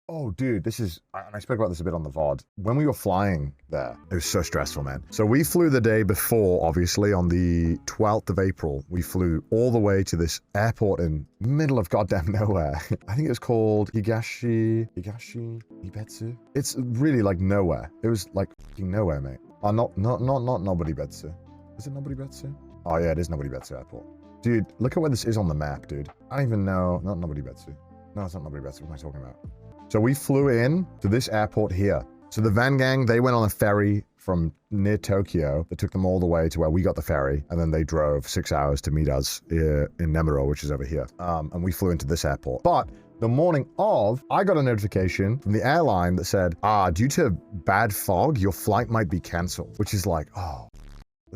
Oh, dude, I spoke about this a bit on the VOD. When we were flying there, it was so stressful, man. So we flew the day before, obviously, on the 12th of April. We flew all the way to this airport in middle of goddamn nowhere. I think it was called Ibetsu. It's really like nowhere. It was like fucking nowhere, mate. Not Nobodibetsu. Is it Nobodibetsu? Oh yeah, it is Nobodibetsu Airport. Dude, look at where this is on the map, dude. I don't even know. Not Nobodibetsu. No, it's not Nobodibetsu. What am I talking about? So we flew in to this airport here. So the Van gang, they went on a ferry from near Tokyo that took them all the way to where we got the ferry. And then they drove 6 hours to meet us in Nemuro, which is over here. And we flew into this airport. But the morning of, I got a notification from the airline that said, due to bad fog, your flight might be canceled, which is like, oh.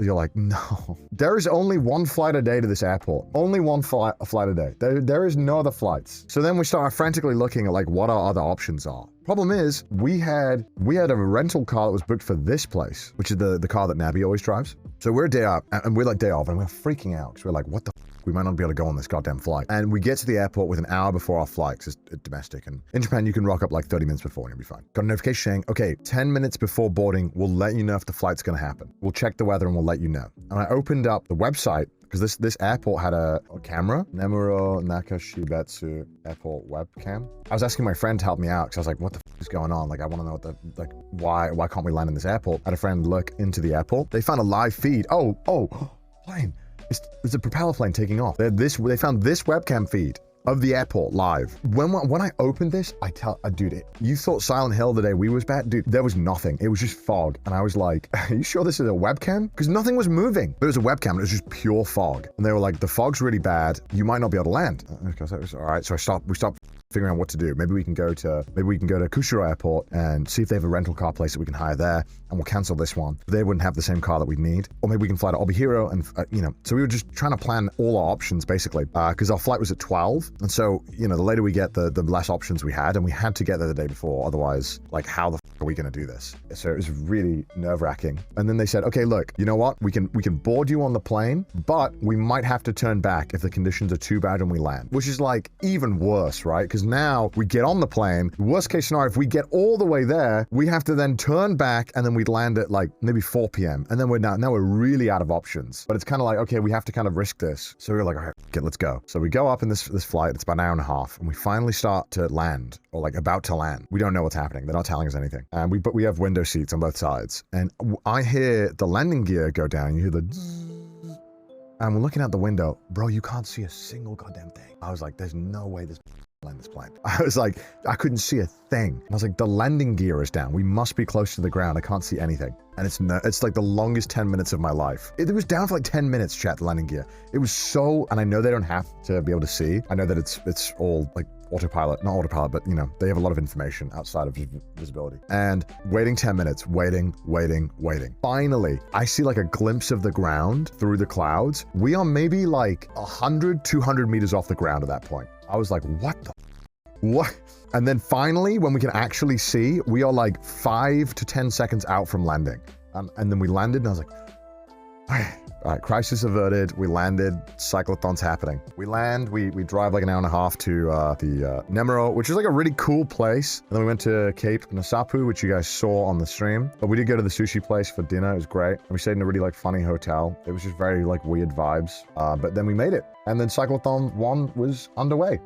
You're like, no. There is only one flight a day to this airport. Only one flight a day. There is no other flights. So then we start frantically looking at like what our other options are. Problem is, we had a rental car that was booked for this place, which is the car that Nabi always drives. So we're day up, and we're like day off, and we're freaking out because we're like, what the f? We might not be able to go on this goddamn flight. And we get to the airport with an hour before our flight, because it's domestic. And in Japan, you can rock up like 30 minutes before and you'll be fine. Got a notification saying, okay, 10 minits before boarding, we'll let you know if the flight's going to happen. We'll check the weather and we'll let you know. And I opened up the website, because this airport had a camera, Nemuro Nakashibetsu Airport webcam. I was asking my friend to help me out, because I was like, what the f is going on? Like, I want to know what why can't we land in this airport? I had a friend look into the airport. They found a live feed. Oh, plane. It's a propeller plane taking off. They found this webcam feed of the airport live. When I opened this, dude, you thought Silent Hill the day we was bad? Dude, there was nothing. It was just fog. And I was like, are you sure this is a webcam? Because nothing was moving. But it was a webcam. It was just pure fog. And they were like, the fog's really bad. You might not be able to land. Okay, so it was all right. So we stopped figuring out what to do. Maybe we can go to Kushiro Airport and see if they have a rental car place that we can hire there, and we'll cancel this one. They wouldn't have the same car that we'd need. Or maybe we can fly to Obihiro and, so we were just trying to plan all our options basically, because our flight was at 12. And so, the later we get, the less options we had, and we had to get there the day before. Otherwise, like, how the f are we going to do this? So it was really nerve-wracking. And then they said, okay, look, you know what? We can board you on the plane, but we might have to turn back if the conditions are too bad when we land, which is like even worse, right? Because now we get on the plane. Worst case scenario, if we get all the way there, we have to then turn back, and then we'd land at like maybe 4 p.m. And then now we're really out of options. But it's kind of like, okay, we have to kind of risk this. So we're like, all right, okay, let's go. So we go up in this flight. It's about an hour and a half, and we finally start to land, or like about to land. We don't know what's happening. They're not telling us anything. And we have window seats on both sides. And I hear the landing gear go down. You hear the zzz, and we're looking out the window. Bro, you can't see a single goddamn thing. I was like, there's no way this land this plane. I was like, I couldn't see a thing. I was like, the landing gear is down. We must be close to the ground. I can't see anything. And it's like the longest 10 minutes of my life. It was down for like 10 minutes, chat, the landing gear. It was so, and I know they don't have to be able to see. I know that it's all like autopilot, not autopilot, but they have a lot of information outside of visibility. And waiting 10 minutes, waiting. Finally, I see like a glimpse of the ground through the clouds. We are maybe like 100, 200 meters off the ground at that point. I was like, what? And then finally, when we can actually see, we are like 5 to 10 seconds out from landing. And then we landed, and I was like, all right, crisis averted. We landed. Cyclethon's happening. We land. We drive like an hour and a half to the Nemuro, which is like a really cool place. And then we went to Cape Nasapu, which you guys saw on the stream. But we did go to the sushi place for dinner. It was great. And we stayed in a really like funny hotel. It was just very like weird vibes. But then we made it. And then Cyclethon 1 was underway.